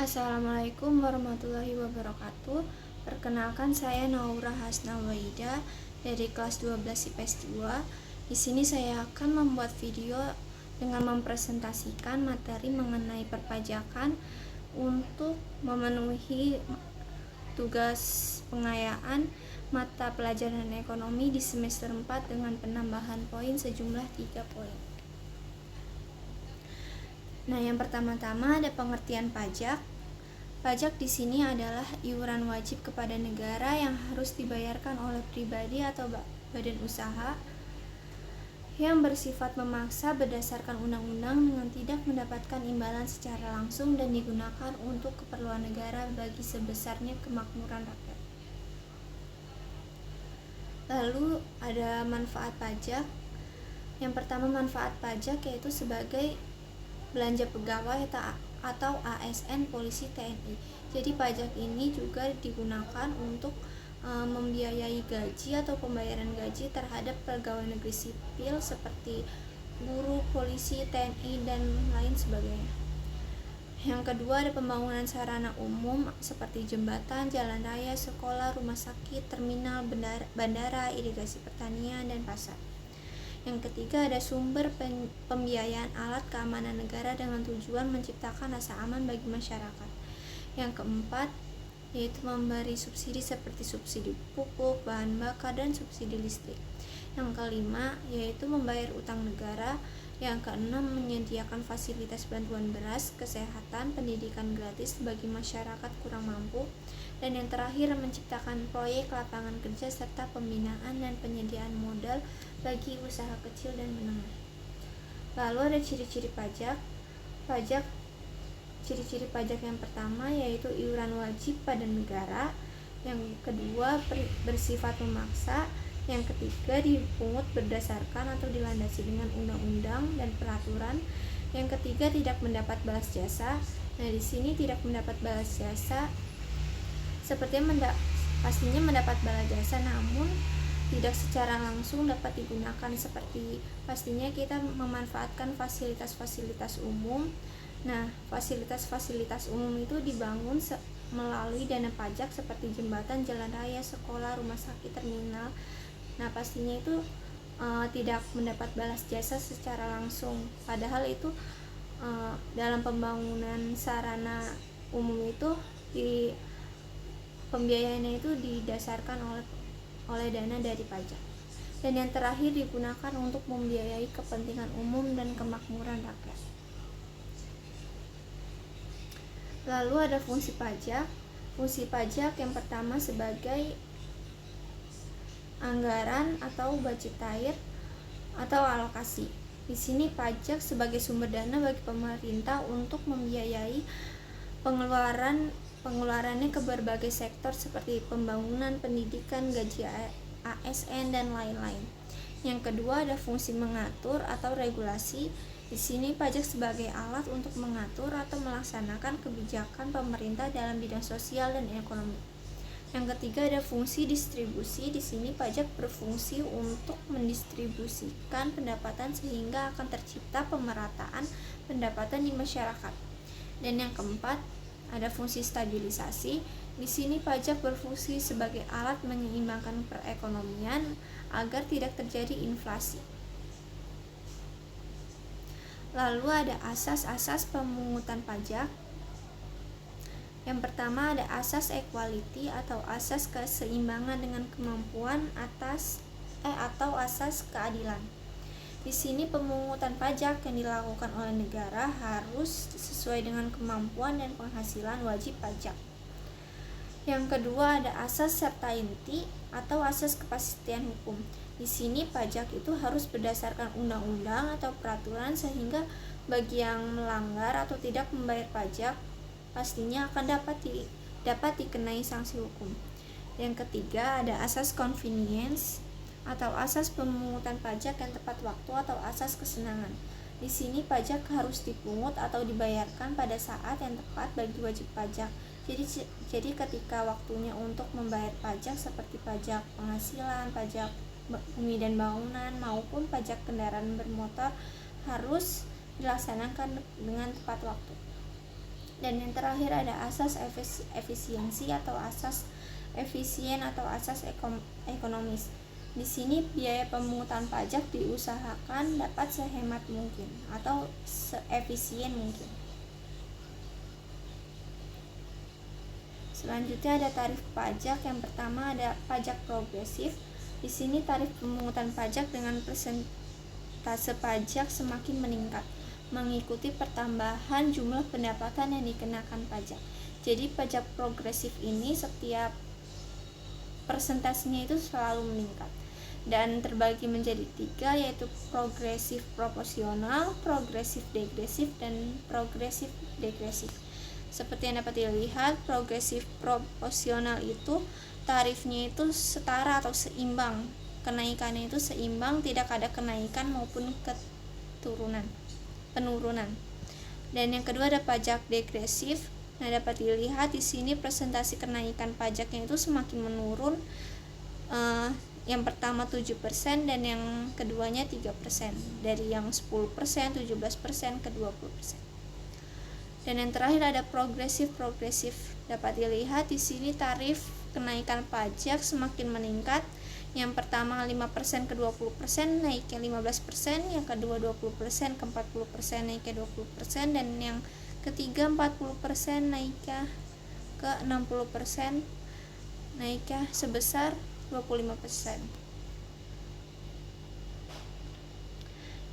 Assalamualaikum warahmatullahi wabarakatuh. Perkenalkan, saya Naura Hasna Waida dari kelas 12 IPS 2. Di sini saya akan membuat video dengan mempresentasikan materi mengenai perpajakan untuk memenuhi tugas pengayaan mata pelajaran ekonomi di semester 4 dengan penambahan poin sejumlah 3 poin. Nah, yang pertama-tama ada pengertian pajak. Pajak di sini adalah iuran wajib kepada negara yang harus dibayarkan oleh pribadi atau badan usaha yang bersifat memaksa berdasarkan undang-undang dengan tidak mendapatkan imbalan secara langsung dan digunakan untuk keperluan negara bagi sebesarnya kemakmuran rakyat. Lalu ada manfaat pajak. Yang pertama, manfaat pajak yaitu sebagai belanja pegawai atau ASN, polisi, TNI. Jadi pajak ini juga digunakan untuk membiayai gaji atau pembayaran gaji terhadap pegawai negeri sipil seperti guru, polisi, TNI, dan lain sebagainya. Yang kedua ada pembangunan sarana umum seperti jembatan, jalan raya, sekolah, rumah sakit, terminal, bandara, irigasi pertanian, dan pasar. Yang ketiga ada sumber pembiayaan alat keamanan negara dengan tujuan menciptakan rasa aman bagi masyarakat. Yang keempat yaitu memberi subsidi seperti subsidi pupuk, bahan bakar, dan subsidi listrik. Yang kelima yaitu membayar utang negara. Yang keenam menyediakan fasilitas bantuan beras, kesehatan, pendidikan gratis bagi masyarakat kurang mampu. Dan yang terakhir menciptakan proyek lapangan kerja serta pembinaan dan penyediaan modal bagi usaha kecil dan menengah. Lalu ada ciri-ciri pajak. Ciri-ciri pajak yang pertama yaitu iuran wajib pada negara. Yang kedua bersifat memaksa. Yang ketiga dipungut berdasarkan atau dilandasi dengan undang-undang dan peraturan. Yang ketiga tidak mendapat balas jasa. Nah, di sini tidak mendapat balas jasa sepertinya pastinya mendapat balas jasa, namun tidak secara langsung dapat digunakan, seperti pastinya kita memanfaatkan fasilitas-fasilitas umum. Nah, fasilitas-fasilitas umum itu dibangun melalui dana pajak seperti jembatan, jalan raya, sekolah, rumah sakit, terminal. Nah, pastinya itu tidak mendapat balas jasa secara langsung, padahal itu dalam pembangunan sarana umum itu pembiayaannya itu didasarkan oleh dana dari pajak. Dan yang terakhir digunakan untuk membiayai kepentingan umum dan kemakmuran rakyat. Lalu ada fungsi pajak. Fungsi pajak yang pertama sebagai anggaran atau budget cair atau alokasi. Di sini pajak sebagai sumber dana bagi pemerintah untuk membiayai pengeluarannya ke berbagai sektor seperti pembangunan, pendidikan, gaji ASN, dan lain-lain. Yang kedua ada fungsi mengatur atau regulasi. Di sini pajak sebagai alat untuk mengatur atau melaksanakan kebijakan pemerintah dalam bidang sosial dan ekonomi. Yang ketiga ada fungsi distribusi. Di sini pajak berfungsi untuk mendistribusikan pendapatan sehingga akan tercipta pemerataan pendapatan di masyarakat. Dan yang keempat ada fungsi stabilisasi. Di sini pajak berfungsi sebagai alat menyeimbangkan perekonomian agar tidak terjadi inflasi. Lalu ada asas-asas pemungutan pajak. Yang pertama ada asas equality atau asas keseimbangan dengan kemampuan atau asas keadilan. Di sini pemungutan pajak yang dilakukan oleh negara harus sesuai dengan kemampuan dan penghasilan wajib pajak. Yang kedua ada asas certainty atau asas kepastian hukum. Di sini pajak itu harus berdasarkan undang-undang atau peraturan sehingga bagi yang melanggar atau tidak membayar pajak pastinya akan dapat dikenai sanksi hukum. Yang ketiga ada asas convenience atau asas pemungutan pajak yang tepat waktu atau asas kesenangan. Di sini pajak harus dipungut atau dibayarkan pada saat yang tepat bagi wajib pajak. Jadi ketika waktunya untuk membayar pajak seperti pajak penghasilan, pajak bumi dan bangunan maupun pajak kendaraan bermotor harus dilaksanakan dengan tepat waktu. Dan yang terakhir ada asas efisiensi atau asas efisien atau asas ekonomis. Di sini biaya pemungutan pajak diusahakan dapat sehemat mungkin atau seefisien mungkin. Selanjutnya ada tarif pajak. Yang pertama ada pajak progresif. Di sini tarif pemungutan pajak dengan persentase pajak semakin meningkat mengikuti pertambahan jumlah pendapatan yang dikenakan pajak. Jadi pajak progresif ini setiap persentasenya itu selalu meningkat dan terbagi menjadi 3, yaitu progresif proporsional, progresif degresif, dan progresif degresif. Seperti yang dapat dilihat, progresif proporsional itu tarifnya itu setara atau seimbang, kenaikannya itu seimbang, tidak ada kenaikan maupun penurunan. Dan yang kedua ada pajak degresif. Nah, dapat dilihat di sini presentasi kenaikan pajaknya itu semakin menurun. Yang pertama 7% dan yang keduanya 3%. Dari yang 10%, 17% ke 20%. Dan yang terakhir ada progresif. Dapat dilihat di sini tarif kenaikan pajak semakin meningkat. Yang pertama 5% ke 20% naik ke 15%, yang kedua 20% ke 40% naik ke 20%, dan yang ketiga 40% naik ke 60% naik ke sebesar 25%.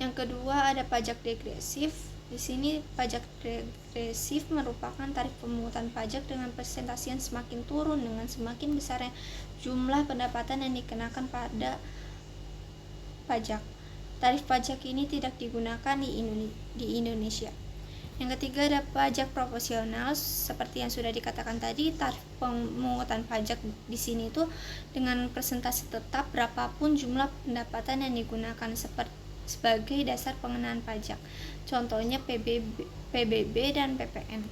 Yang kedua ada pajak degresif. Di sini pajak degresif merupakan tarif pemungutan pajak dengan persentase yang semakin turun dengan semakin besarnya jumlah pendapatan yang dikenakan pada pajak. Tarif pajak ini tidak digunakan di Indonesia. Yang ketiga ada pajak proporsional. Seperti yang sudah dikatakan tadi, tarif pemungutan pajak di sini itu dengan persentase tetap berapapun jumlah pendapatan yang digunakan sebagai dasar pengenaan pajak. Contohnya PBB dan PPN.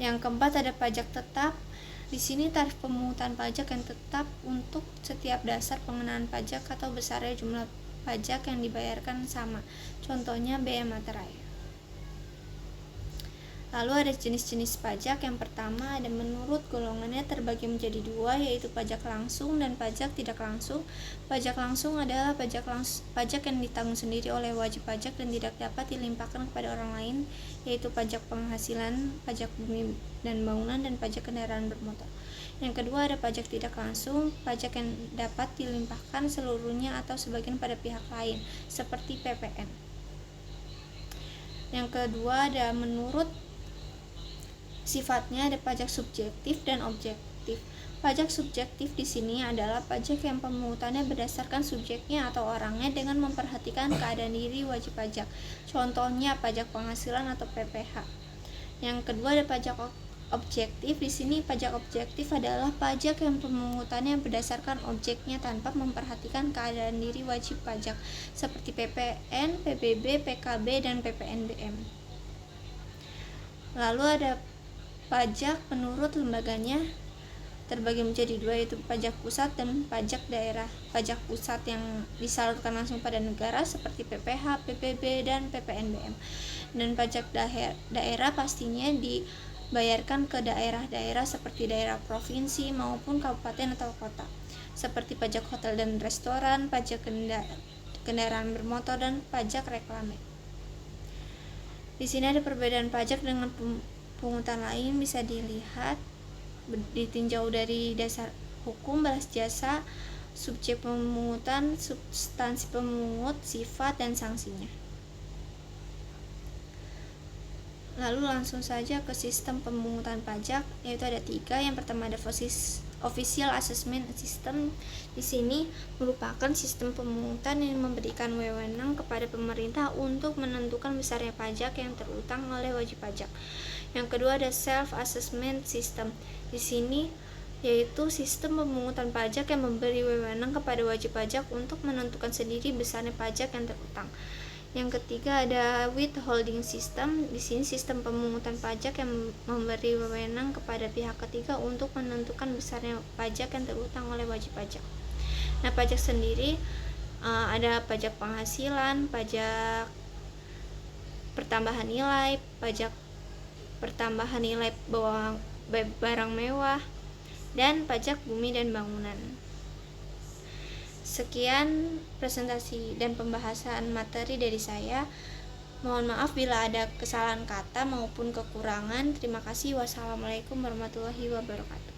Yang keempat ada pajak tetap. Di sini tarif pemungutan pajak yang tetap untuk setiap dasar pengenaan pajak atau besarnya jumlah pajak yang dibayarkan sama. Contohnya bea materai. Lalu ada jenis-jenis pajak. Yang pertama ada menurut golongannya terbagi menjadi 2, yaitu pajak langsung dan pajak tidak langsung. Pajak langsung adalah pajak yang ditanggung sendiri oleh wajib pajak dan tidak dapat dilimpahkan kepada orang lain, yaitu pajak penghasilan, pajak bumi dan bangunan, dan pajak kendaraan bermotor. Yang kedua ada pajak tidak langsung, pajak yang dapat dilimpahkan seluruhnya atau sebagian pada pihak lain, seperti PPN. Yang kedua ada menurut sifatnya ada pajak subjektif dan objektif. Pajak subjektif di sini adalah pajak yang pemungutannya berdasarkan subjeknya atau orangnya dengan memperhatikan keadaan diri wajib pajak. Contohnya pajak penghasilan atau PPh. Yang kedua ada pajak objektif. Di sini pajak objektif adalah pajak yang pemungutannya berdasarkan objeknya tanpa memperhatikan keadaan diri wajib pajak, seperti PPN, PBB, PKB, dan PPNBM. Lalu ada pajak menurut lembaganya terbagi menjadi 2, yaitu pajak pusat dan pajak daerah. Pajak pusat yang disalurkan langsung pada negara seperti PPh, PPB, dan PPNBM. Dan pajak daerah pastinya dibayarkan ke daerah-daerah seperti daerah provinsi maupun kabupaten atau kota, seperti pajak hotel dan restoran, pajak kendaraan bermotor, dan pajak reklame. Di sini ada perbedaan pajak dengan pungutan lain, bisa dilihat ditinjau dari dasar hukum, balas jasa, subjek pemungutan, substansi pemungut, sifat, dan sanksinya. Lalu langsung saja ke sistem pemungutan pajak, yaitu ada 3. Yang pertama ada Official Assessment System. Di sini merupakan sistem pemungutan yang memberikan wewenang kepada pemerintah untuk menentukan besarnya pajak yang terutang oleh wajib pajak. Yang kedua ada Self Assessment System. Di sini yaitu sistem pemungutan pajak yang memberi wewenang kepada wajib pajak untuk menentukan sendiri besarnya pajak yang terutang. Yang ketiga ada Withholding System. Di sini sistem pemungutan pajak yang memberi wewenang kepada pihak ketiga untuk menentukan besarnya pajak yang terutang oleh wajib pajak. Nah, pajak sendiri ada pajak penghasilan, pajak pertambahan nilai, pajak pertambahan nilai barang mewah, dan pajak bumi dan bangunan. Sekian presentasi dan pembahasan materi dari saya. Mohon maaf bila ada kesalahan kata maupun kekurangan. Terima kasih. Wassalamualaikum warahmatullahi wabarakatuh.